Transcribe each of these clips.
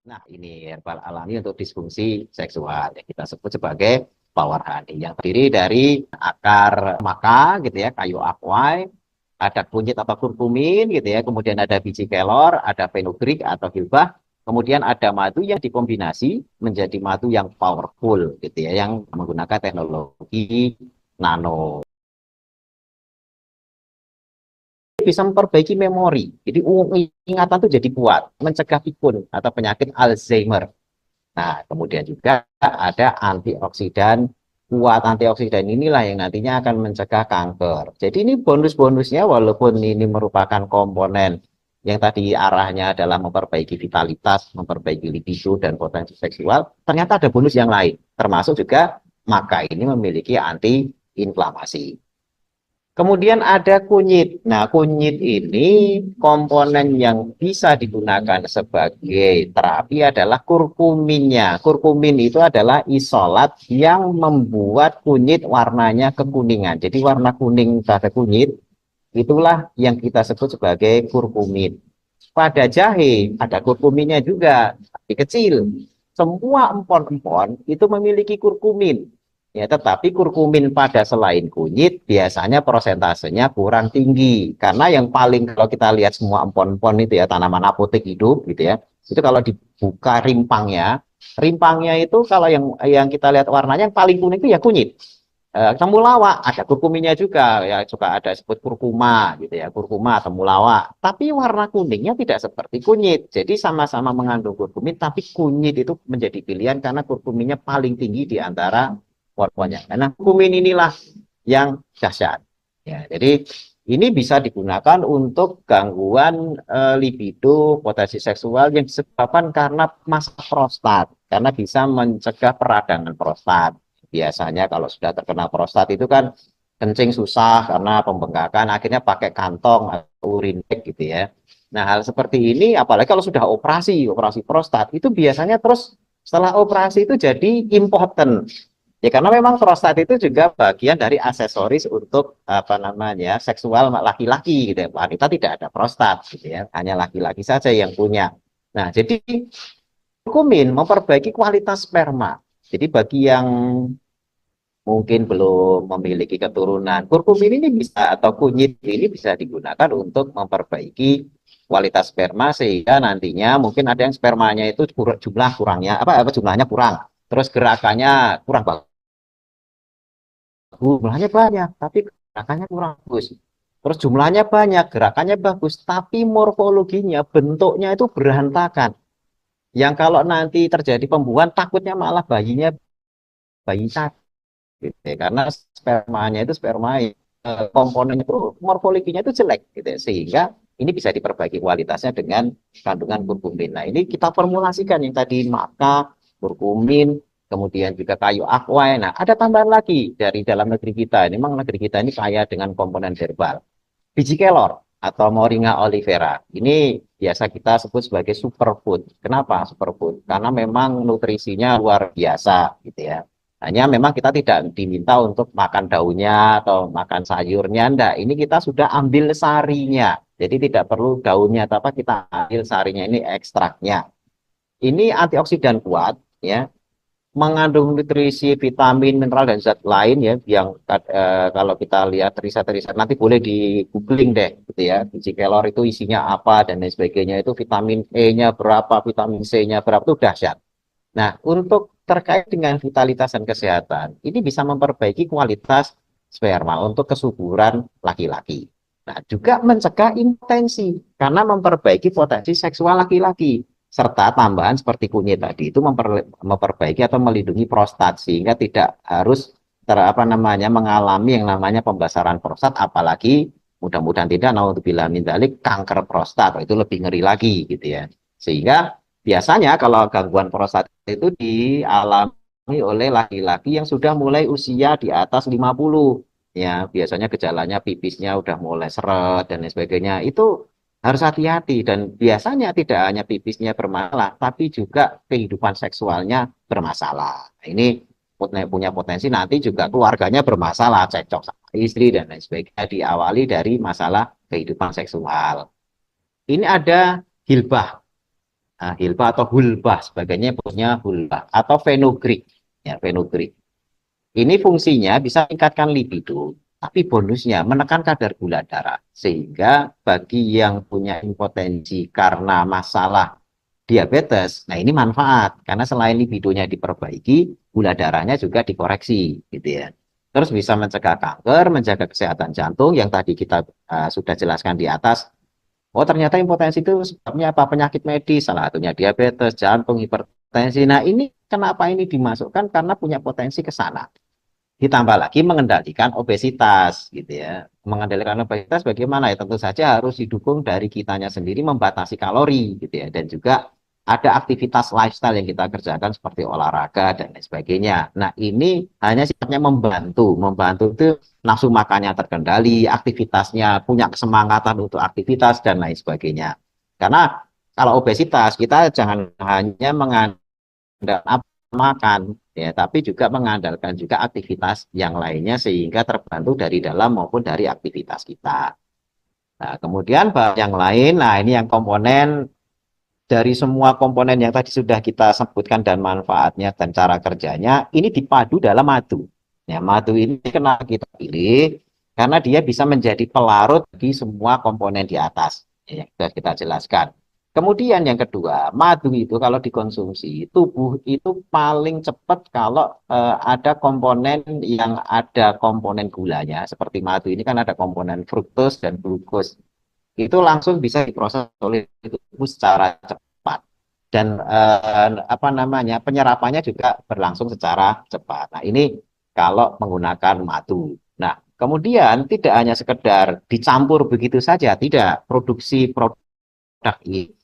Nah, ini herbal alami untuk disfungsi seksual yang kita sebut sebagai power honey yang terdiri dari akar maka gitu ya, kayu akwai, ada kunyit atau kurkumin gitu ya, kemudian ada biji kelor, ada fenugreek atau hilbah, kemudian ada madu yang dikombinasi menjadi madu yang powerful gitu ya, yang menggunakan teknologi nano. Bisa memperbaiki memori. Jadi ingatan itu jadi kuat, mencegah pikun atau penyakit Alzheimer. Nah, kemudian juga ada antioksidan. Kuat antioksidan inilah yang nantinya akan mencegah kanker. Jadi ini bonus-bonusnya walaupun ini merupakan komponen yang tadi arahnya adalah memperbaiki vitalitas, memperbaiki libido dan potensi seksual, ternyata ada bonus yang lain. Termasuk juga maka ini memiliki anti-inflamasi. Kemudian ada kunyit. Nah, kunyit ini komponen yang bisa digunakan sebagai terapi adalah kurkuminnya. Kurkumin itu adalah isolat yang membuat kunyit warnanya kekuningan. Jadi warna kuning pada kunyit itulah yang kita sebut sebagai kurkumin. Pada jahe ada kurkuminnya juga, tapi kecil. Semua empon-empon itu memiliki kurkumin. Ya, tetapi kurkumin pada selain kunyit biasanya prosentasenya kurang tinggi. Karena yang paling kalau kita lihat semua empon-empon itu ya tanaman apotek hidup gitu ya. Itu kalau dibuka rimpangnya itu kalau yang kita lihat warnanya yang paling kuning itu ya kunyit. Temulawak ada kurkuminnya juga ya, juga ada sebut kurkuma gitu ya, kurkuma temulawak, tapi warna kuningnya tidak seperti kunyit. Jadi sama-sama mengandung kurkumin tapi kunyit itu menjadi pilihan karena kurkuminnya paling tinggi di antara warnanya. Karena kurkumin inilah yang dahsyat ya. Jadi ini bisa digunakan untuk gangguan libido, potensi seksual yang disebabkan karena masa prostat, karena bisa mencegah peradangan prostat. Biasanya kalau sudah terkena prostat itu kan kencing susah karena pembengkakan, akhirnya pakai kantong atau urin bag gitu ya. Nah, hal seperti ini apalagi kalau sudah operasi prostat itu biasanya terus setelah operasi itu jadi impoten. Ya karena memang prostat itu juga bagian dari aksesoris untuk apa namanya seksual laki-laki gitu ya. Wanita tidak ada prostat gitu ya, hanya laki-laki saja yang punya. Nah, jadi kurkumin memperbaiki kualitas sperma. Jadi bagi yang mungkin belum memiliki keturunan, kurkumin ini bisa atau kunyit ini bisa digunakan untuk memperbaiki kualitas sperma sehingga nantinya mungkin ada yang spermanya itu jumlah kurangnya apa jumlahnya kurang, terus gerakannya kurang bagus, jumlahnya banyak tapi gerakannya kurang bagus. Terus jumlahnya banyak, gerakannya bagus, tapi morfologinya, bentuknya itu berantakan. Yang kalau nanti terjadi pembuahan, takutnya malah bayi cacat. Gitu ya. Karena spermanya itu sperma komponennya itu morfologinya itu jelek gitu ya. Sehingga ini bisa diperbaiki kualitasnya dengan kandungan kurkumin. Nah, ini kita formulasikan yang tadi maka kurkumin, kemudian juga kayu akwai. Nah, ada tambahan lagi dari dalam negeri kita. Ini memang negeri kita ini kaya dengan komponen herbal. Biji kelor atau Moringa olivera. Ini biasa kita sebut sebagai superfood. Kenapa superfood? Karena memang nutrisinya luar biasa gitu ya. Hanya memang kita tidak diminta untuk makan daunnya atau makan sayurnya, enggak. Ini kita sudah ambil sarinya. Jadi tidak perlu daunnya, tapi kita ambil sarinya ini ekstraknya. Ini antioksidan kuat ya, mengandung nutrisi, vitamin, mineral dan zat lain ya yang kalau kita lihat riset-riset nanti boleh di googling deh gitu ya. Biji kelor itu isinya apa dan lain sebagainya, itu vitamin E-nya berapa, vitamin C-nya berapa, itu dahsyat. Nah, untuk terkait dengan vitalitas dan kesehatan, ini bisa memperbaiki kualitas sperma untuk kesuburan laki-laki. Nah, juga mencegah impotensi karena memperbaiki potensi seksual laki-laki. Serta tambahan seperti kunyit tadi itu memperbaiki atau melindungi prostat sehingga tidak harus apa namanya mengalami yang namanya pembasaran prostat, apalagi mudah-mudahan tidak naudzubillah min dzalik kanker prostat, itu lebih ngeri lagi gitu ya. Sehingga biasanya kalau gangguan prostat itu dialami oleh laki-laki yang sudah mulai usia di atas 50. Ya, biasanya gejalanya pipisnya udah mulai seret dan lain sebagainya. Itu harus hati-hati dan biasanya tidak hanya pipisnya bermasalah, tapi juga kehidupan seksualnya bermasalah. Nah, ini punya potensi nanti juga keluarganya bermasalah, cekcok sama istri dan lain sebagainya diawali dari masalah kehidupan seksual. Ini ada hilbah. hilbah atau hulbah, sebagainya punya hulbah atau fenugreek, ya fenugreek. Ini fungsinya bisa meningkatkan libido, tapi bonusnya menekan kadar gula darah. Sehingga bagi yang punya impotensi karena masalah diabetes, nah ini manfaat karena selain libidonya diperbaiki, gula darahnya juga dikoreksi, gitu ya. Terus bisa mencegah kanker, menjaga kesehatan jantung yang tadi kita sudah jelaskan di atas. Oh, ternyata impotensi itu sebabnya apa? Penyakit medis, salah satunya diabetes, jantung, hipertensi. Nah, ini kenapa ini dimasukkan? Karena punya potensi ke sana. Ditambah lagi mengendalikan obesitas, gitu ya. Mengendalikan obesitas bagaimana ya? Tentu saja harus didukung dari kitanya sendiri membatasi kalori, gitu ya. Dan juga ada aktivitas lifestyle yang kita kerjakan seperti olahraga dan lain sebagainya. Nah, ini hanya sifatnya membantu. Membantu itu nafsu makannya terkendali, aktivitasnya punya kesemangatan untuk aktivitas dan lain sebagainya. Karena kalau obesitas kita jangan hanya mengandalkan makan ya, tapi juga mengandalkan juga aktivitas yang lainnya sehingga terbantu dari dalam maupun dari aktivitas kita. Nah, kemudian yang lain, nah ini yang komponen dari semua komponen yang tadi sudah kita sebutkan dan manfaatnya dan cara kerjanya, ini dipadu dalam madu. Ya, madu ini kenapa kita pilih? Karena dia bisa menjadi pelarut di semua komponen di atas, ya, yang sudah kita jelaskan. Kemudian yang kedua, madu itu kalau dikonsumsi, tubuh itu paling cepat kalau ada komponen yang ada komponen gulanya, seperti madu ini kan ada komponen fruktos dan glukos itu langsung bisa diproses oleh tubuh secara cepat dan apa namanya penyerapannya juga berlangsung secara cepat. Nah ini kalau menggunakan madu. Nah kemudian tidak hanya sekedar dicampur begitu saja, tidak. Produksi produk ini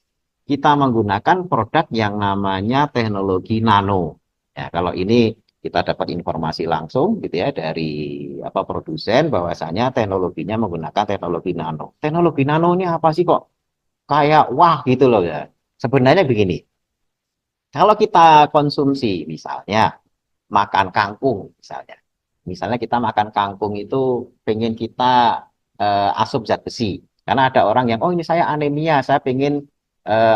kita menggunakan produk yang namanya teknologi nano. Ya, kalau ini kita dapat informasi langsung gitu ya dari apa produsen bahwasanya teknologinya menggunakan teknologi nano. Teknologi nano ini apa sih kok kayak wah gitu loh ya. Sebenarnya begini, kalau kita konsumsi misalnya makan kangkung misalnya. Misalnya kita makan kangkung itu pengen kita asup zat besi. Karena ada orang yang, oh ini saya anemia, saya pengen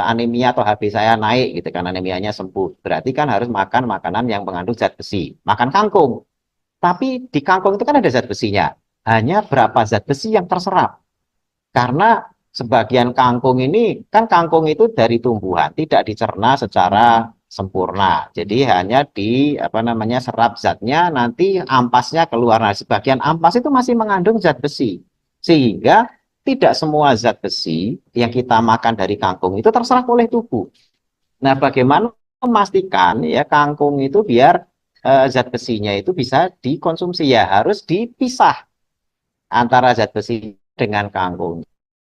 anemia atau HB saya naik gitu kan, anemianya sembuh. Berarti kan harus makan makanan yang mengandung zat besi. Makan kangkung. Tapi di kangkung itu kan ada zat besinya. Hanya berapa zat besi yang terserap. Karena sebagian kangkung ini, kan kangkung itu dari tumbuhan, tidak dicerna secara sempurna. Jadi hanya di apa namanya serap zatnya, nanti ampasnya keluar. Nah, sebagian ampas itu masih mengandung zat besi. Sehingga tidak semua zat besi yang kita makan dari kangkung itu terserap oleh tubuh. Nah, bagaimana memastikan ya kangkung itu biar zat besinya itu bisa dikonsumsi ya harus dipisah antara zat besi dengan kangkung.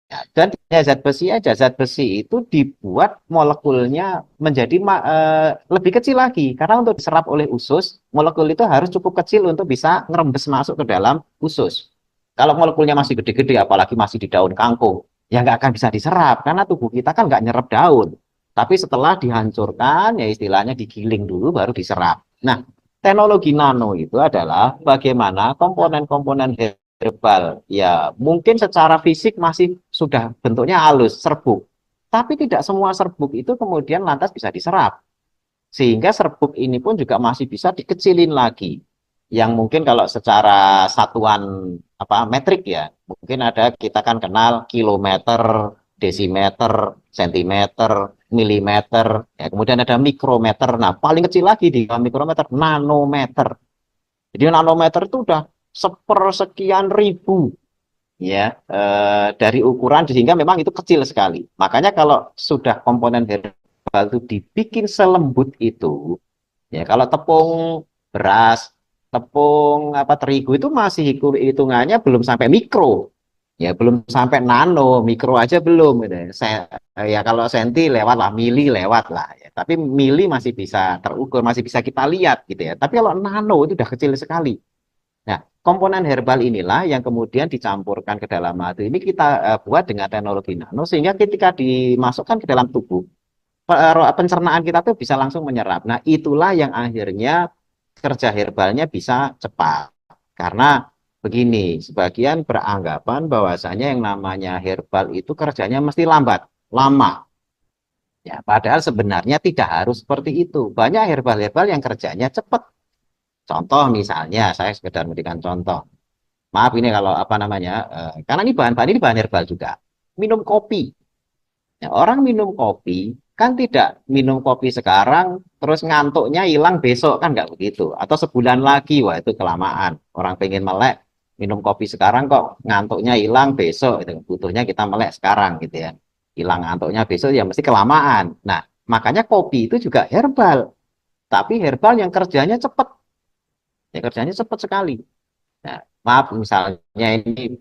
Ya, dan tidak zat besi aja, zat besi itu dibuat molekulnya menjadi lebih kecil lagi. Karena untuk diserap oleh usus, molekul itu harus cukup kecil untuk bisa ngerembes masuk ke dalam usus. Kalau molekulnya masih gede-gede, apalagi masih di daun kangkung, ya nggak akan bisa diserap. Karena tubuh kita kan nggak nyerap daun. Tapi setelah dihancurkan, ya istilahnya digiling dulu, baru diserap. Nah, teknologi nano itu adalah bagaimana komponen-komponen herbal. Ya, mungkin secara fisik masih sudah bentuknya halus, serbuk. Tapi tidak semua serbuk itu kemudian lantas bisa diserap. Sehingga serbuk ini pun juga masih bisa dikecilin lagi. Yang mungkin kalau secara satuan apa metrik ya, mungkin ada kita kan kenal kilometer, desimeter, sentimeter, milimeter, ya, kemudian ada mikrometer. Nah, paling kecil lagi di mikrometer, nanometer. Jadi nanometer itu udah sepersekian ribu ya dari ukuran sehingga memang itu kecil sekali. Makanya kalau sudah komponen herbal itu dibikin selembut itu, ya kalau tepung beras, tepung apa terigu itu masih hitungannya belum sampai mikro. Ya belum sampai nano, mikro aja belum gitu. Saya ya kalau senti lewat lah, mili lewat lah ya. Tapi mili masih bisa terukur, masih bisa kita lihat gitu ya. Tapi kalau nano itu udah kecil sekali. Nah, komponen herbal inilah yang kemudian dicampurkan ke dalam madu. Ini kita buat dengan teknologi nano sehingga ketika dimasukkan ke dalam tubuh, pencernaan kita tuh bisa langsung menyerap. Nah, itulah yang akhirnya kerja herbalnya bisa cepat. Karena begini, sebagian beranggapan bahwasanya yang namanya herbal itu kerjanya mesti lambat, lama. Ya, padahal sebenarnya tidak harus seperti itu. Banyak herbal-herbal yang kerjanya cepat. Contoh misalnya, saya sekedar memberikan contoh. Maaf ini kalau apa namanya, karena ini bahan-bahan ini bahan herbal juga. Minum kopi. Ya, orang minum kopi kan tidak minum kopi sekarang terus ngantuknya hilang besok kan nggak begitu. Atau sebulan lagi, wah itu kelamaan. Orang pengen melek minum kopi sekarang kok ngantuknya hilang besok. Itu butuhnya kita melek sekarang gitu ya. Hilang ngantuknya besok ya mesti kelamaan. Nah, makanya kopi itu juga herbal, tapi herbal yang kerjanya cepat. Ya kerjanya cepat sekali. Nah, maaf misalnya ini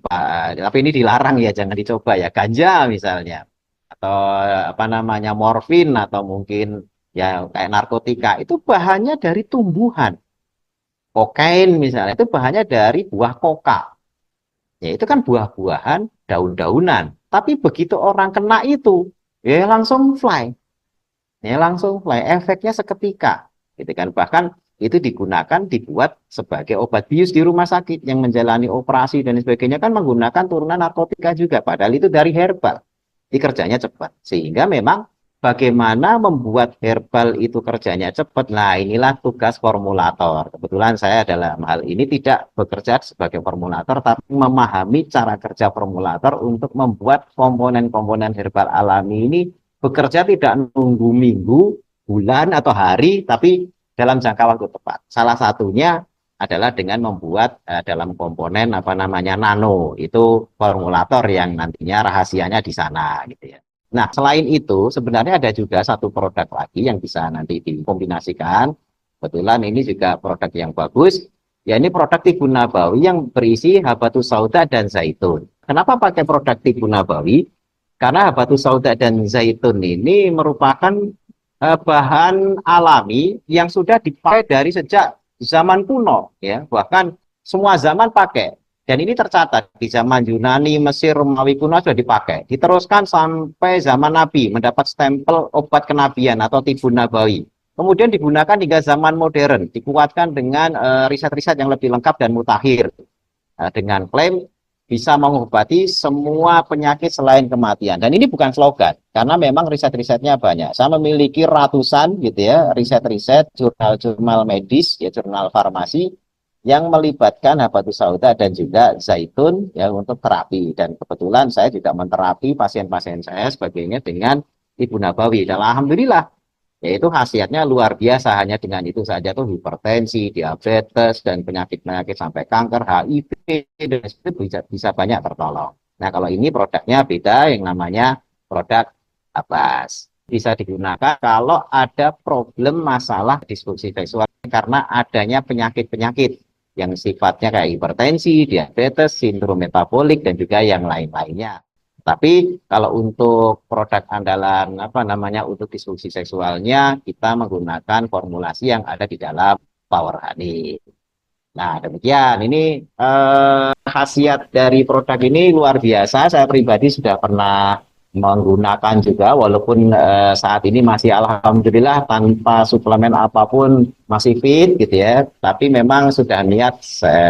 tapi ini dilarang ya, jangan dicoba ya. Ganja misalnya atau apa namanya morfin atau mungkin ya kayak narkotika itu bahannya dari tumbuhan. Kokain misalnya itu bahannya dari buah koka. Ya itu kan buah-buahan, daun-daunan. Tapi begitu orang kena itu, ya langsung fly. Ya langsung fly. Efeknya seketika. Gitu kan. Bahkan itu digunakan dibuat sebagai obat bius di rumah sakit yang menjalani operasi dan sebagainya kan menggunakan turunan narkotika juga. Padahal itu dari herbal. Kerjanya cepat. Sehingga memang bagaimana membuat herbal itu kerjanya cepat. Nah, inilah tugas formulator. Kebetulan saya dalam hal ini tidak bekerja sebagai formulator, tapi memahami cara kerja formulator untuk membuat komponen-komponen herbal alami ini bekerja tidak nunggu minggu, bulan, atau hari, tapi dalam jangka waktu tepat. Salah satunya adalah dengan membuat dalam komponen apa namanya nano, itu formulator yang nantinya rahasianya di sana gitu ya. Nah, selain itu sebenarnya ada juga satu produk lagi yang bisa nanti dikombinasikan. Kebetulan ini juga produk yang bagus. Ya ini produk tibu nabawi yang berisi habatus sauda dan zaitun. Kenapa pakai produk tibu nabawi? Karena habatus sauda dan zaitun ini merupakan bahan alami yang sudah dipakai dari sejak zaman kuno ya, bahkan semua zaman pakai. Dan ini tercatat di zaman Yunani, Mesir, Romawi kuno sudah dipakai. Diteruskan sampai zaman Nabi mendapat stempel obat kenabian atau tibun nabawi. Kemudian digunakan hingga zaman modern, dikuatkan dengan riset-riset yang lebih lengkap dan mutakhir. Dengan klaim bisa mengobati semua penyakit selain kematian. Dan ini bukan slogan, karena memang riset-risetnya banyak. Saya memiliki ratusan gitu ya, riset-riset, jurnal-jurnal medis, ya jurnal farmasi, yang melibatkan habatus sauda dan juga zaitun ya untuk terapi. Dan kebetulan saya juga menterapi pasien-pasien saya sebagainya dengan ibu nabawi. Dan alhamdulillah yaitu khasiatnya luar biasa, hanya dengan itu saja tuh hipertensi, diabetes, dan penyakit-penyakit sampai kanker, HIV, dan itu bisa banyak tertolong. Nah kalau ini produknya beda, yang namanya produk Abbas. Bisa digunakan kalau ada problem masalah disfungsi seksual karena adanya penyakit-penyakit yang sifatnya kayak hipertensi, diabetes, sindrom metabolik, dan juga yang lain-lainnya. Tapi kalau untuk produk andalan apa namanya untuk disfungsi seksualnya kita menggunakan formulasi yang ada di dalam Power Honey. Nah, demikian. Ini khasiat dari produk ini luar biasa. Saya pribadi sudah pernah menggunakan juga, walaupun saat ini masih alhamdulillah tanpa suplemen apapun masih fit gitu ya. Tapi memang sudah niat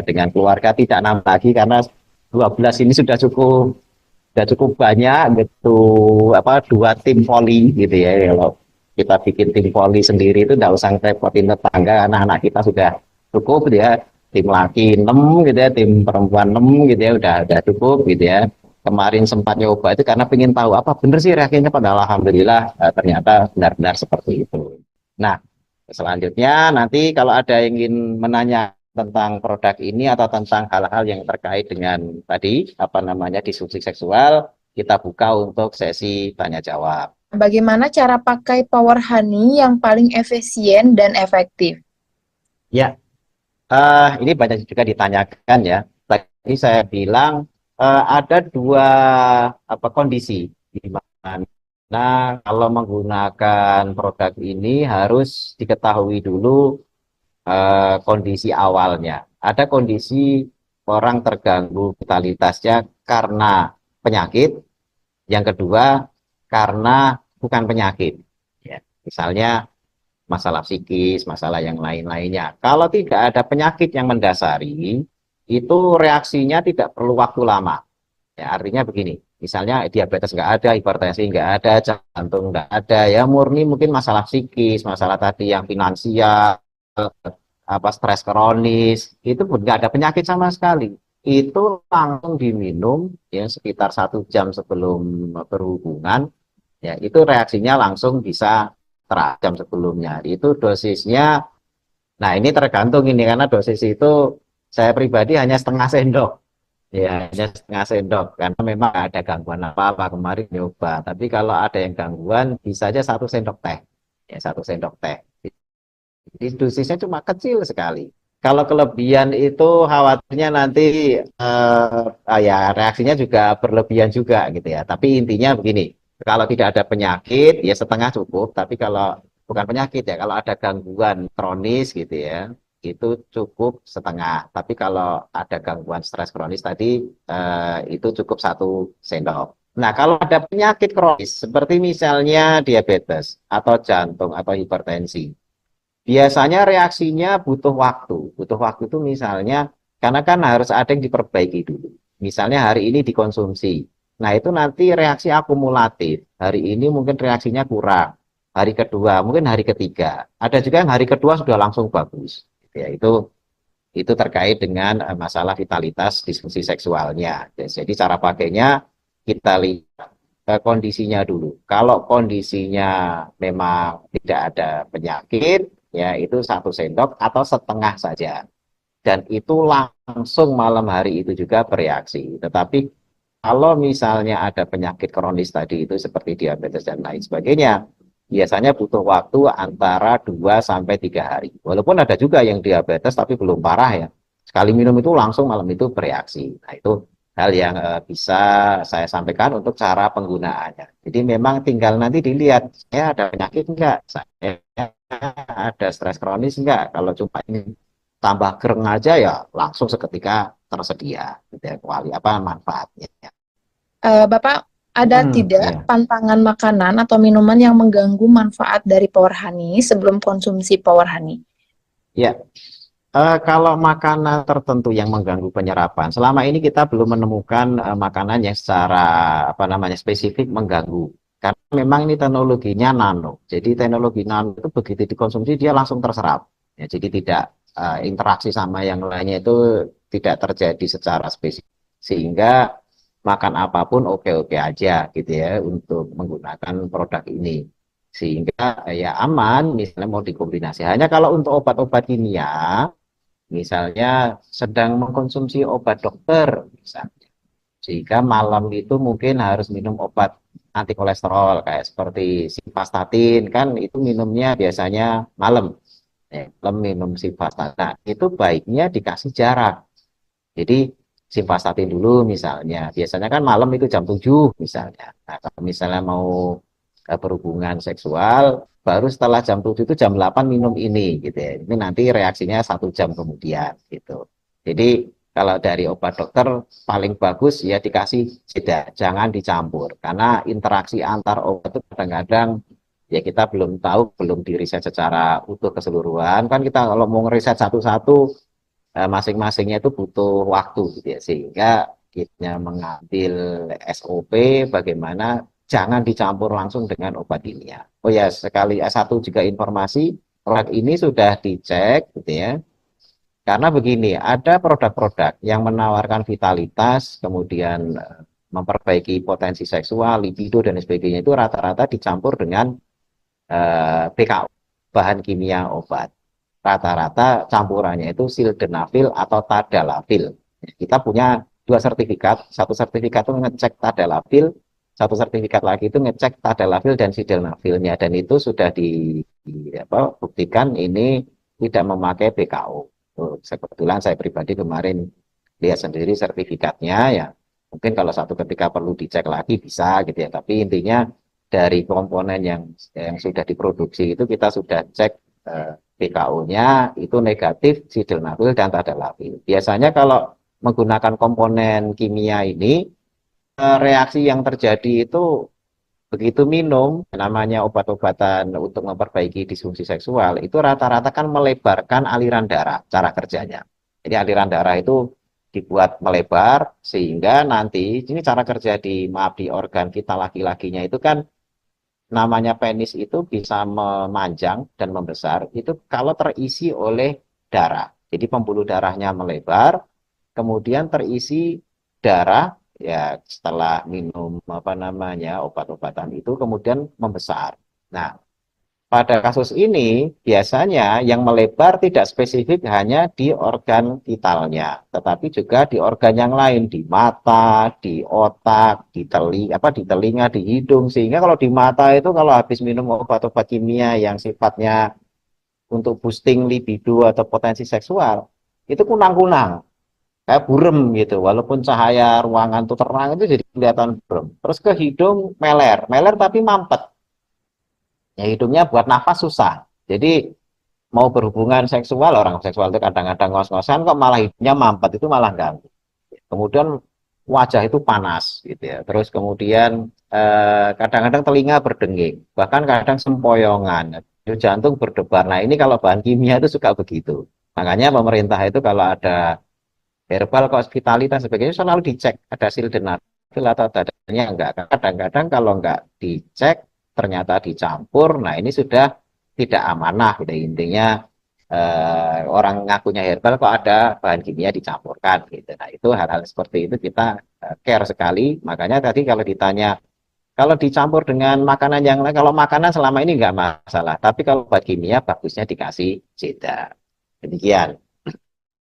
dengan keluarga tidak nambah lagi karena 12 ini sudah cukup banyak gitu apa dua tim voli gitu ya. Kalau kita bikin tim voli sendiri itu nggak usah repotin tetangga, anak-anak kita sudah cukup gitu ya, tim laki 6 gitu ya, tim perempuan 6 gitu ya, udah cukup gitu ya. Kemarin sempat nyoba itu karena pengen tahu apa bener sih reaksinya, pada alhamdulillah ternyata benar-benar seperti itu. Nah, selanjutnya nanti kalau ada yang ingin menanya tentang produk ini atau tentang hal-hal yang terkait dengan tadi apa namanya disfungsi seksual, kita buka untuk sesi tanya jawab. Bagaimana cara pakai Power Honey yang paling efisien dan efektif? Ya, ini banyak juga ditanyakan ya. Tadi saya bilang ada dua apa kondisi di mana kalau menggunakan produk ini harus diketahui dulu kondisi awalnya. Ada kondisi orang terganggu vitalitasnya karena penyakit, yang kedua karena bukan penyakit. Ya, misalnya masalah psikis, masalah yang lain-lainnya. Kalau tidak ada penyakit yang mendasari, itu reaksinya tidak perlu waktu lama. Ya, artinya begini, Misalnya diabetes nggak ada, hipertensi nggak ada, jantung nggak ada, ya murni mungkin masalah psikis, masalah tadi yang finansial, apa stres kronis, itu pun nggak ada penyakit sama sekali. Itu langsung diminum ya sekitar 1 jam sebelum berhubungan, ya itu reaksinya langsung bisa terjam sebelumnya. Itu dosisnya, nah ini tergantung ini karena dosis itu saya pribadi hanya setengah sendok. Ya, hanya setengah sendok karena memang ada gangguan apa-apa kemarin nyoba. Tapi kalau ada yang gangguan bisa aja 1 sendok teh. Ya, 1 sendok teh. Jadi dosisnya cuma kecil sekali. Kalau kelebihan itu khawatirnya nanti ya reaksinya juga berlebihan juga gitu ya. Tapi intinya begini, kalau tidak ada penyakit ya setengah cukup. Tapi kalau bukan penyakit ya, kalau ada gangguan kronis gitu ya, itu cukup setengah. Tapi kalau ada gangguan stres kronis tadi itu cukup 1 sendok. Nah, kalau ada penyakit kronis seperti misalnya diabetes atau jantung atau hipertensi, biasanya reaksinya butuh waktu. Butuh waktu itu misalnya, karena kan harus ada yang diperbaiki dulu. Misalnya hari ini dikonsumsi. Nah, itu nanti reaksi akumulatif. Hari ini mungkin reaksinya kurang. Hari kedua, mungkin hari ketiga. Ada juga yang hari kedua sudah langsung bagus. Ya, itu terkait dengan masalah vitalitas disfungsi seksualnya. Jadi cara pakainya kita lihat kondisinya dulu. Kalau kondisinya memang tidak ada penyakit, ya itu 1 sendok atau setengah saja. Dan itu langsung malam hari itu juga bereaksi. Tetapi kalau misalnya ada penyakit kronis tadi itu seperti diabetes dan lain sebagainya, biasanya butuh waktu antara 2 sampai 3 hari. Walaupun ada juga yang diabetes tapi belum parah ya. Sekali minum itu langsung malam itu bereaksi. Nah, itu hal yang bisa saya sampaikan untuk cara penggunaannya. Jadi memang tinggal nanti dilihat, saya ada penyakit enggak? Saya ada stres kronis enggak? Kalau cuma ini tambah gereng aja ya langsung seketika tersedia. Gitu ya, kuali apa manfaatnya. Bapak, ada tidak Ya. pantangan makanan atau minuman yang mengganggu manfaat dari Power Honey sebelum konsumsi Power Honey? Ya, kalau makanan tertentu yang mengganggu penyerapan, selama ini kita belum menemukan makanan yang secara apa namanya spesifik mengganggu. Karena memang ini teknologinya nano. Jadi teknologi nano itu begitu dikonsumsi dia langsung terserap. Ya, jadi tidak interaksi sama yang lainnya itu tidak terjadi secara spesifik. Sehingga makan apapun oke-oke aja gitu ya untuk menggunakan produk ini. Sehingga ya aman misalnya mau dikombinasi. Hanya kalau untuk obat-obat kimia misalnya sedang mengkonsumsi obat dokter, misalnya. Sehingga malam itu mungkin harus minum obat anti kolesterol kayak seperti simvastatin kan itu minumnya biasanya malam. Ya, malam minum simvastatin. Nah, itu baiknya dikasih jarak. Jadi simvastatin dulu misalnya. Biasanya kan malam itu jam 7 misalnya. Nah, kalau misalnya mau berhubungan seksual, baru setelah jam 7 itu jam 8 minum ini gitu ya. Ini nanti reaksinya 1 jam kemudian gitu. Jadi kalau dari obat dokter paling bagus ya dikasih jeda, jangan dicampur. Karena interaksi antar obat itu kadang-kadang ya kita belum tahu, belum diriset secara utuh keseluruhan. Kan kita kalau mau ngeriset satu-satu masing-masingnya itu butuh waktu gitu ya, sehingga kita mengambil SOP bagaimana jangan dicampur langsung dengan obat kimia. Oh ya, sekali satu juga informasi, produk ini sudah dicek gitu ya. Karena begini, ada produk-produk yang menawarkan vitalitas, kemudian memperbaiki potensi seksual, libido dan sebagainya itu rata-rata dicampur dengan BKO, bahan kimia obat. Rata-rata campurannya itu sildenafil atau tadalafil. Kita punya 2 sertifikat, satu sertifikat itu ngecek tadalafil, satu sertifikat lagi itu ngecek tadalafil dan sildenafilnya, dan itu sudah buktikan ini tidak memakai BKO. Kebetulan saya pribadi kemarin lihat sendiri sertifikatnya ya. Mungkin kalau satu ketika perlu dicek lagi bisa gitu ya, tapi intinya dari komponen yang sudah diproduksi itu kita sudah cek BKO-nya itu negatif sildenafil dan tadalafil. Biasanya kalau menggunakan komponen kimia ini reaksi yang terjadi itu begitu minum namanya obat-obatan untuk memperbaiki disfungsi seksual itu rata-rata kan melebarkan aliran darah cara kerjanya. Jadi aliran darah itu dibuat melebar sehingga nanti ini cara kerja di organ kita laki-lakinya itu kan namanya penis itu bisa memanjang dan membesar itu kalau terisi oleh darah. Jadi pembuluh darahnya melebar, kemudian terisi darah ya setelah minum apa namanya obat-obatan itu kemudian membesar. Nah, pada kasus ini, biasanya yang melebar tidak spesifik hanya di organ vitalnya, tetapi juga di organ yang lain, di mata, di otak, di telinga, di hidung. Sehingga kalau di mata itu kalau habis minum obat-obat kimia yang sifatnya untuk boosting libido atau potensi seksual, itu kunang-kunang, kayak burem gitu. Walaupun cahaya ruangan itu terang itu jadi kelihatan burem. Terus ke hidung meler, meler tapi mampet. Ya hidungnya buat nafas susah. Jadi mau berhubungan seksual, orang seksual itu kadang-kadang ngos-ngosan kok malah hidungnya mampet itu malah ganggu. Kemudian wajah itu panas gitu ya. Terus kemudian kadang-kadang telinga berdenging, bahkan kadang sempoyongan, jantung berdebar. Nah ini kalau bahan kimia itu suka begitu. Makanya pemerintah itu kalau ada herbal hospitality dan sebagainya selalu dicek ada sildenafil atau dadanya enggak. Kadang-kadang kalau enggak dicek ternyata dicampur, nah ini sudah tidak amanah. Gitu. Intinya orang ngakunya herbal kok ada bahan kimia dicampurkan gitu. Nah itu hal-hal seperti itu kita care sekali. Makanya tadi kalau ditanya kalau dicampur dengan makanan yang lain, kalau makanan selama ini enggak masalah. Tapi kalau buat kimia bagusnya dikasih jeda. Demikian.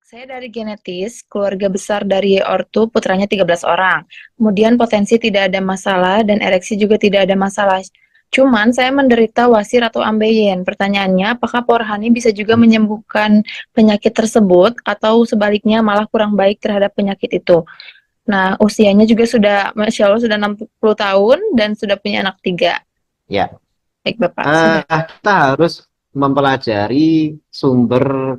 Saya dari genetis, keluarga besar dari ortu, putranya 13 orang. Kemudian potensi tidak ada masalah dan ereksi juga tidak ada masalah. Cuman saya menderita wasir atau ambeien. Pertanyaannya, apakah porhani bisa juga menyembuhkan penyakit tersebut atau sebaliknya malah kurang baik terhadap penyakit itu? Nah, usianya juga sudah, Masya Allah, sudah 60 tahun dan sudah punya anak 3. Ya. Baik, Bapak. Sudah. Kita harus mempelajari sumber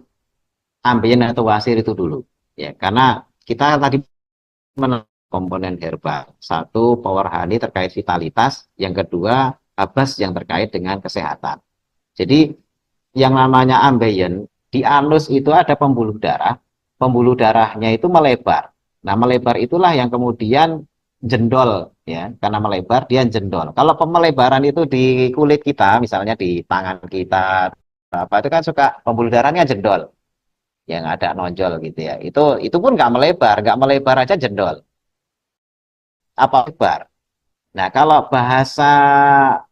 ambien atau wasir itu dulu ya karena kita tadi komponen herbal satu power honey terkait vitalitas yang kedua habas yang terkait dengan kesehatan jadi yang namanya ambien di anus itu ada pembuluh darahnya itu melebar nah melebar itulah yang kemudian jendol ya karena melebar dia jendol kalau pemelebaran itu di kulit kita misalnya di tangan kita apa itu kan suka pembuluh darahnya jendol yang ada nonjol gitu ya. Itu pun nggak melebar aja jendol. Apa lebar? Nah, kalau bahasa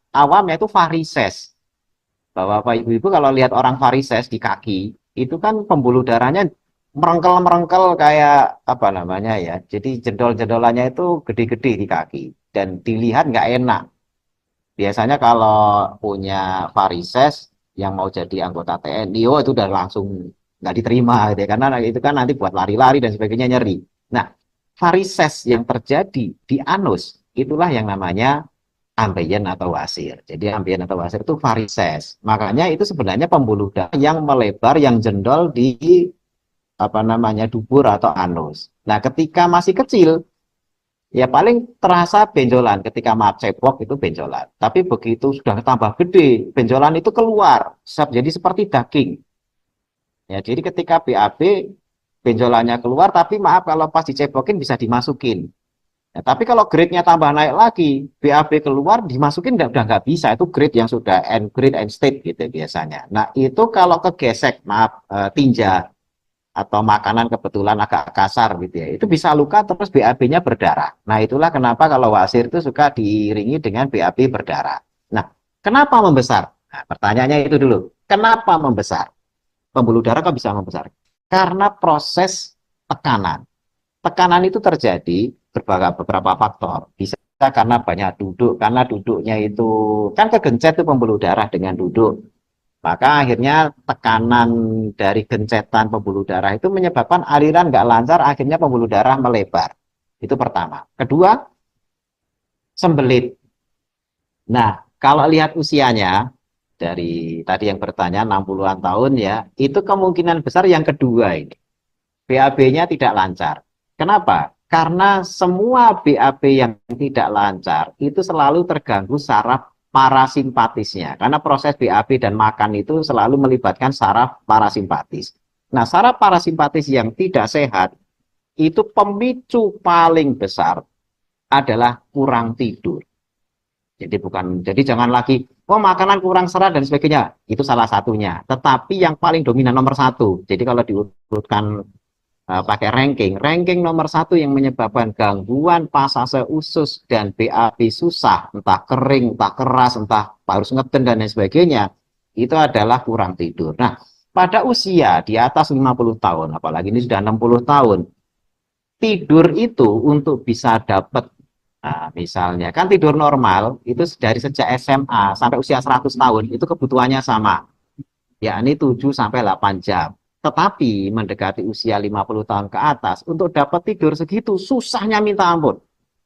awamnya itu varises. Bapak Ibu-ibu kalau lihat orang varises di kaki, itu kan pembuluh darahnya merengkel-merengkel kayak apa namanya ya. Jadi jendol-jendolannya itu gede-gede di kaki dan dilihat nggak enak. Biasanya kalau punya varises yang mau jadi anggota TNI, oh itu udah langsung nggak diterima gitu ya. Karena itu kan nanti buat lari-lari dan sebagainya nyeri. Nah, varises yang terjadi di anus itulah yang namanya ambeien atau wasir. Jadi ambeien atau wasir itu varises. Makanya itu sebenarnya pembuluh darah yang melebar, yang jendol di apa namanya dubur atau anus. Nah, ketika masih kecil ya paling terasa benjolan ketika maaf cebok itu benjolan. Tapi begitu sudah tambah gede, benjolan itu keluar, jadi seperti daging. Ya, jadi ketika BAB benjolannya keluar, tapi maaf kalau pas dicebokin bisa dimasukin. Ya, tapi kalau grade-nya tambah naik lagi, BAB keluar dimasukin udah nggak bisa. Itu grade yang sudah end grade end state gitu biasanya. Nah itu kalau kegesek, maaf tinja atau makanan kebetulan agak kasar gitu ya, itu bisa luka terus BAB-nya berdarah. Nah, itulah kenapa kalau wasir itu suka diiringi dengan BAB berdarah. Nah, kenapa membesar? Nah, pertanyaannya itu dulu. Kenapa membesar? Pembuluh darah kok bisa membesar? Karena proses tekanan. Tekanan itu terjadi beberapa faktor. Bisa karena banyak duduk, karena duduknya itu kan kegencet itu pembuluh darah dengan duduk. Maka akhirnya tekanan dari gencetan pembuluh darah itu menyebabkan aliran nggak lancar, akhirnya pembuluh darah melebar. Itu pertama. Kedua, sembelit. Nah, kalau lihat usianya, dari tadi yang bertanya 60-an tahun ya, itu kemungkinan besar yang kedua ini. BAB-nya tidak lancar. Kenapa? Karena semua BAB yang tidak lancar itu selalu terganggu saraf parasimpatisnya. Karena proses BAB dan makan itu selalu melibatkan saraf parasimpatis. Nah, saraf parasimpatis yang tidak sehat itu pemicu paling besar adalah kurang tidur. Jadi jangan lagi, oh makanan kurang serat dan sebagainya, itu salah satunya. Tetapi yang paling dominan nomor satu. Jadi kalau diurutkan pakai ranking nomor satu yang menyebabkan gangguan pasase usus dan BAB susah, entah kering, entah keras, entah harus ngeden dan lain sebagainya, itu adalah kurang tidur. Nah, pada usia di atas 50 tahun, apalagi ini sudah 60 tahun, tidur itu untuk bisa dapat, nah, misalnya kan tidur normal itu dari sejak SMA sampai usia 100 tahun itu kebutuhannya sama, yakni 7 sampai 8 jam. Tetapi mendekati usia 50 tahun ke atas untuk dapat tidur segitu susahnya minta ampun.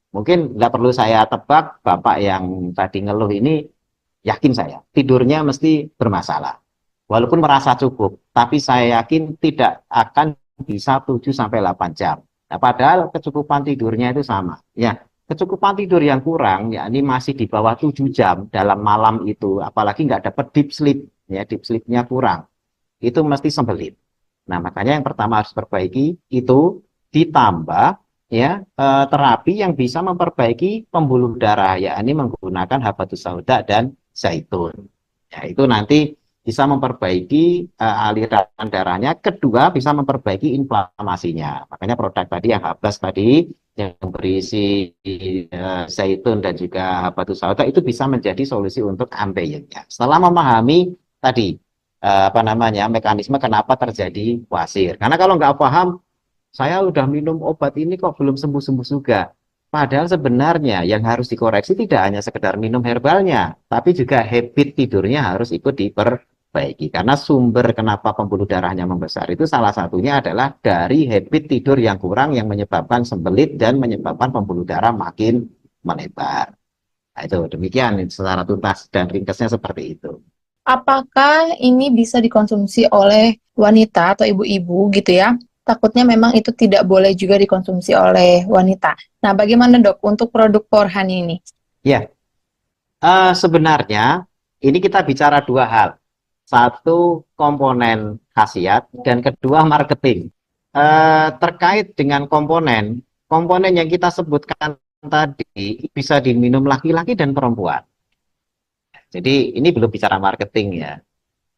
Mungkin nggak perlu saya tebak, Bapak yang tadi ngeluh ini yakin saya tidurnya mesti bermasalah. Walaupun merasa cukup, tapi saya yakin tidak akan bisa 7 sampai 8 jam. Nah, padahal kecukupan tidurnya itu sama. Ya, kecukupan tidur yang kurang, ya ini masih di bawah 7 jam dalam malam itu, apalagi nggak dapat deep sleep, ya deep sleep-nya kurang. Itu mesti sembelit. Nah, makanya yang pertama harus perbaiki itu ditambah ya terapi yang bisa memperbaiki pembuluh darah, yakni menggunakan habatus sauda dan zaitun. Ya, itu nanti bisa memperbaiki aliran darahnya. Kedua, bisa memperbaiki inflamasinya. Makanya produk tadi yang Habas tadi yang berisi zaitun dan juga habatus sauda itu bisa menjadi solusi untuk ambeien-nya. Setelah memahami tadi apa namanya mekanisme kenapa terjadi wasir. Karena kalau nggak paham, saya udah minum obat ini kok belum sembuh-sembuh juga. Padahal sebenarnya yang harus dikoreksi tidak hanya sekedar minum herbalnya, tapi juga habit tidurnya harus ikut diperbaiki. Karena sumber kenapa pembuluh darahnya membesar itu salah satunya adalah dari habit tidur yang kurang yang menyebabkan sembelit dan menyebabkan pembuluh darah makin melebar. Nah, itu demikian secara tuntas dan ringkasnya seperti itu. Apakah ini bisa dikonsumsi oleh wanita atau ibu-ibu gitu ya? Takutnya memang itu tidak boleh juga dikonsumsi oleh wanita. Nah, bagaimana dok untuk produk Power Honey ini? Ya, sebenarnya ini kita bicara dua hal. Satu komponen khasiat dan kedua marketing. Terkait dengan komponen yang kita sebutkan tadi bisa diminum laki-laki dan perempuan. Jadi ini belum bicara marketing ya.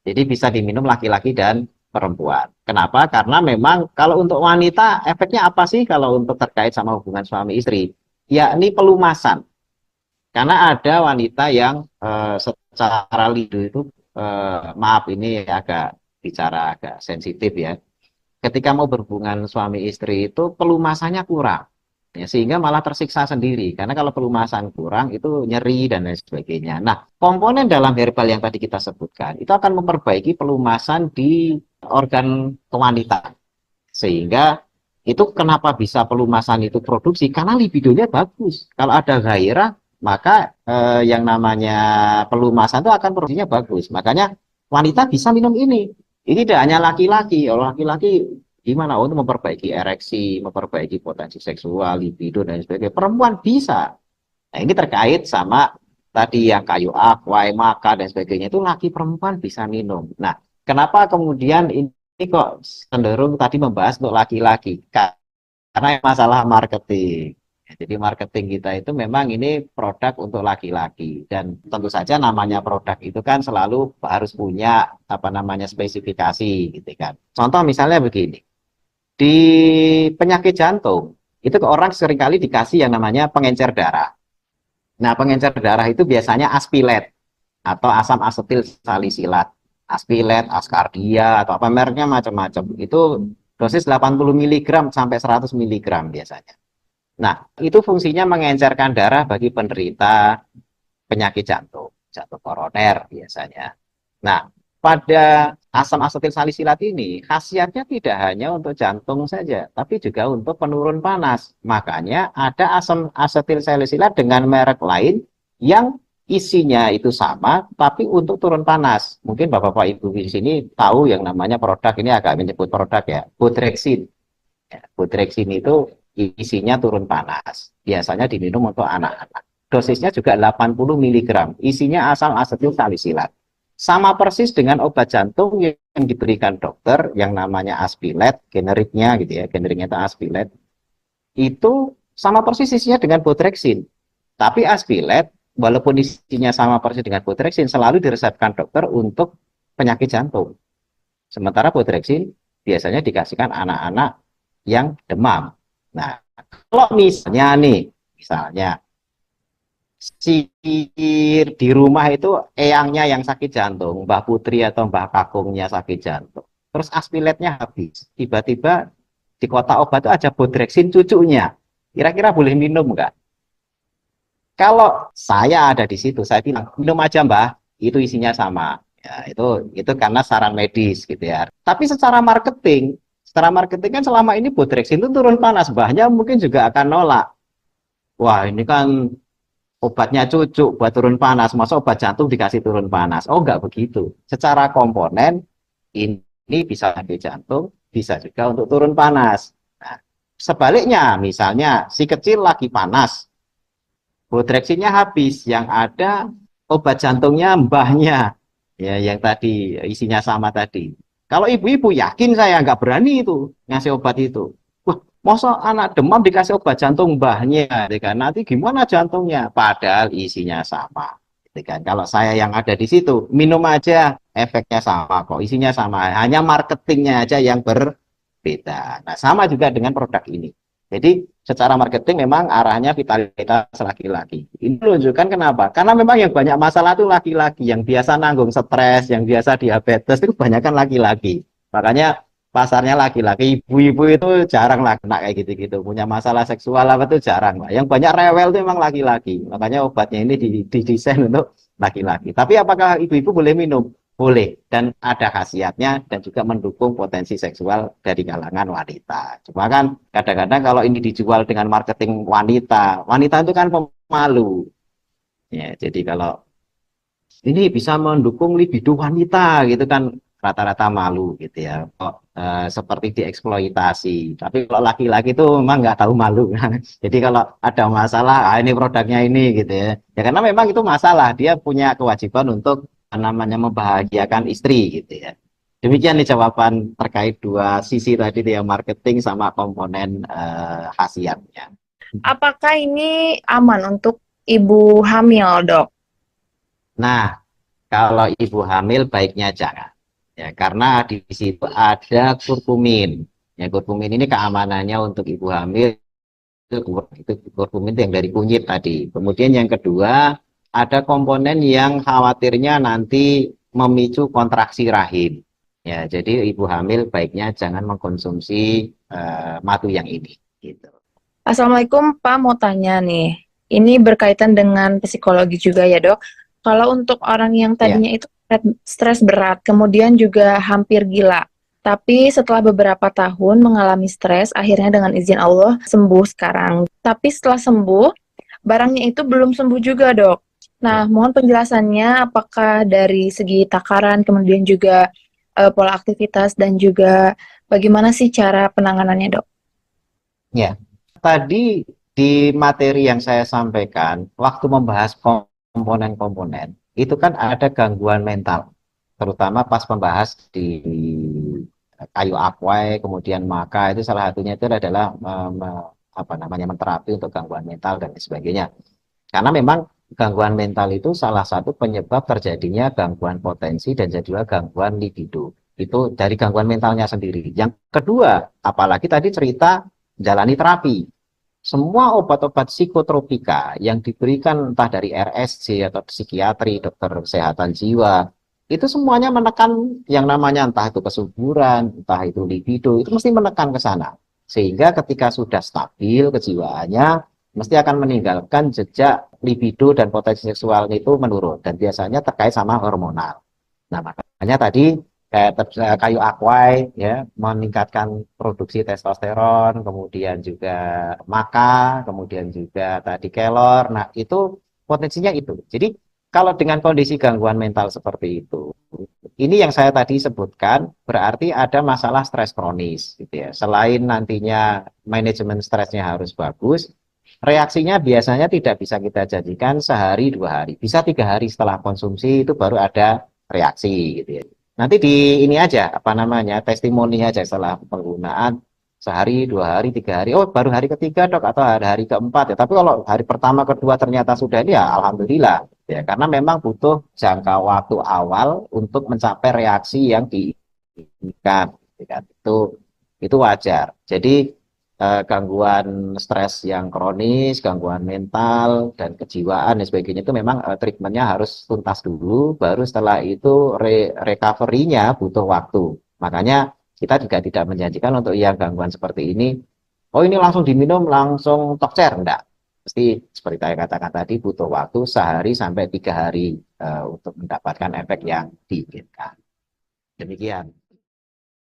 Jadi bisa diminum laki-laki dan perempuan. Kenapa? Karena memang kalau untuk wanita efeknya apa sih kalau untuk terkait sama hubungan suami istri? Yakni pelumasan. Karena ada wanita yang secara lidu itu, maaf ini agak bicara agak sensitif ya. Ketika mau berhubungan suami istri itu pelumasannya kurang. Ya, sehingga malah tersiksa sendiri. Karena kalau pelumasan kurang itu nyeri dan lain sebagainya. Nah, komponen dalam herbal yang tadi kita sebutkan itu akan memperbaiki pelumasan di organ kewanitaan. Sehingga itu kenapa bisa pelumasan itu produksi? Karena libidonya bagus. Kalau ada gairah, maka yang namanya pelumasan itu akan produksinya bagus. Makanya wanita bisa minum ini. Ini tidak hanya laki-laki. Kalau laki-laki gimana untuk memperbaiki ereksi, memperbaiki potensi seksual, libido dan sebagainya. Perempuan bisa. Nah, ini terkait sama tadi yang kayu aqua, maka dan sebagainya itu laki perempuan bisa minum. Nah, kenapa kemudian ini kok cenderung tadi membahas untuk laki-laki? Karena masalah marketing. Jadi marketing kita itu memang ini produk untuk laki-laki dan tentu saja namanya produk itu kan selalu harus punya apa namanya spesifikasi gitu kan. Contoh misalnya begini. Di penyakit jantung itu ke orang seringkali dikasih yang namanya pengencer darah. Nah, pengencer darah itu biasanya aspilet atau asam asetil salisilat. Aspilet, askardia atau apa mereknya macam-macam. Itu dosis 80 mg sampai 100 mg biasanya. Nah, itu fungsinya mengencerkan darah bagi penderita penyakit jantung, jantung koroner biasanya. Nah, pada asam asetil salisilat ini khasiatnya tidak hanya untuk jantung saja, tapi juga untuk penurun panas. Makanya ada asam asetil salisilat dengan merek lain yang isinya itu sama, tapi untuk turun panas. Mungkin Bapak-Bapak Ibu di sini tahu yang namanya produk ini agak menyebut produk ya, Bodrexin. Ya, Bodrexin itu isinya turun panas. Biasanya diminum untuk anak-anak. Dosisnya juga 80 mg. Isinya asam asetil salisilat. sama persis dengan obat jantung yang diberikan dokter yang namanya Aspilet, generiknya gitu ya, generiknya itu Aspilet. Itu sama persis isinya dengan Bodrexin. Tapi Aspilet, walaupun isinya sama persis dengan Bodrexin, selalu diresepkan dokter untuk penyakit jantung. Sementara Bodrexin biasanya dikasihkan anak-anak yang demam. Nah, kalau misalnya si di rumah itu eyangnya yang sakit jantung, Mbah Putri atau Mbah Kakungnya sakit jantung. Terus aspiletnya habis. Tiba-tiba di kotak obat itu ada Bodrexin cucunya. Kira-kira boleh minum nggak? Kalau saya ada di situ, saya bilang minum aja Mbah, itu isinya sama. Ya, itu karena saran medis gitu ya. Tapi secara marketing kan selama ini Bodrexin itu turun panas, Mbahnya mungkin juga akan nolak. Wah, ini kan obatnya cucu buat turun panas, masa obat jantung dikasih turun panas? Oh, enggak begitu. Secara komponen, ini bisa sakit jantung, bisa juga untuk turun panas. Nah, sebaliknya, misalnya si kecil lagi panas, Bodrexinnya habis, yang ada obat jantungnya mbahnya, ya yang tadi isinya sama tadi. Kalau ibu-ibu yakin saya nggak berani itu ngasih obat itu. Wah, masa anak demam dikasih obat jantung mbahnya, gitu kan? Nanti gimana jantungnya? Padahal isinya sama. Gitu kan? Kalau saya yang ada di situ, minum aja, efeknya sama kok, isinya sama. Hanya marketingnya aja yang berbeda. Nah, sama juga dengan produk ini. Jadi secara marketing memang arahnya vitalitas laki-laki. Ini menunjukkan kenapa? Karena memang yang banyak masalah itu laki-laki, yang biasa nanggung stres, yang biasa diabetes itu kebanyakan laki-laki. Makanya pasarnya laki-laki, ibu-ibu itu jarang lah kena kayak gitu-gitu. Punya masalah seksual apa itu jarang lah. Yang banyak rewel itu memang laki-laki. Makanya obatnya ini didesain untuk laki-laki. Tapi apakah ibu-ibu boleh minum? Boleh, dan ada khasiatnya dan juga mendukung potensi seksual dari kalangan wanita. Cuma kan kadang-kadang kalau ini dijual dengan marketing wanita, wanita itu kan pemalu. Ya, jadi kalau ini bisa mendukung libido wanita gitu kan rata-rata malu gitu ya. Kok seperti dieksploitasi. Tapi kalau laki-laki itu memang nggak tahu malu. Jadi kalau ada masalah, ini produknya ini gitu ya. Ya karena memang itu masalah, dia punya kewajiban untuk namanya membahagiakan istri gitu ya. Demikian nih jawaban terkait dua sisi tadi yang marketing sama komponen khasiatnya. Apakah ini aman untuk ibu hamil, Dok? Nah, kalau ibu hamil baiknya jangan. Ya, karena di situ ada kurkumin. Ya, kurkumin ini keamanannya untuk ibu hamil itu kurkumin yang dari kunyit tadi. Kemudian yang kedua, ada komponen yang khawatirnya nanti memicu kontraksi rahim. Ya, jadi ibu hamil baiknya jangan mengkonsumsi madu yang ini. Gitu. Assalamualaikum, Pak. Mau tanya nih. Ini berkaitan dengan psikologi juga ya, Dok. Kalau untuk orang yang Ya. tadinya itu stres berat, kemudian juga hampir gila, tapi setelah beberapa tahun mengalami stres, akhirnya dengan izin Allah sembuh sekarang. Tapi setelah sembuh, barangnya itu belum sembuh juga, Dok. Nah, mohon penjelasannya apakah dari segi takaran, kemudian juga pola aktivitas, dan juga bagaimana sih cara penanganannya, Dok? Ya, tadi di materi yang saya sampaikan, waktu membahas komponen-komponen, itu kan ada gangguan mental, terutama pas membahas di kayu akwai, kemudian maka itu salah satunya itu adalah apa namanya menterapi untuk gangguan mental dan sebagainya. Karena memang gangguan mental itu salah satu penyebab terjadinya gangguan potensi dan juga gangguan libido. Itu dari gangguan mentalnya sendiri. Yang kedua, apalagi tadi cerita jalani terapi. Semua obat-obat psikotropika yang diberikan entah dari RSJ atau psikiatri, dokter kesehatan jiwa, itu semuanya menekan yang namanya entah itu kesuburan, entah itu libido, itu mesti menekan ke sana. Sehingga ketika sudah stabil kejiwaannya, mesti akan meninggalkan jejak libido dan potensi seksual itu menurun. Dan biasanya terkait sama hormonal. Nah, makanya tadi kayu akwai ya meningkatkan produksi testosteron, kemudian juga maka, kemudian juga tadi kelor. Nah, itu potensinya itu. Jadi kalau dengan kondisi gangguan mental seperti itu, ini yang saya tadi sebutkan berarti ada masalah stres kronis gitu ya. Selain nantinya manajemen stresnya harus bagus, reaksinya biasanya tidak bisa kita janjikan sehari 2 hari, bisa 3 hari setelah konsumsi itu baru ada reaksi gitu ya. Nanti di ini aja apa namanya testimoni aja setelah penggunaan sehari, 2 hari, 3 hari. Oh, baru hari ketiga dok atau hari keempat ya. Tapi kalau hari pertama, kedua ternyata sudah ini ya alhamdulillah ya. Karena memang butuh jangka waktu awal untuk mencapai reaksi yang diinginkan. Ya kan? Itu wajar. Jadi gangguan stres yang kronis, gangguan mental dan kejiwaan dan sebagainya itu memang treatmentnya harus tuntas dulu, baru setelah itu recovery-nya butuh waktu. Makanya kita juga tidak menjanjikan untuk yang gangguan seperti ini, oh ini langsung diminum, langsung tokcer, enggak. Mesti seperti saya katakan tadi butuh waktu sehari sampai 3 hari untuk mendapatkan efek yang diinginkan. Demikian.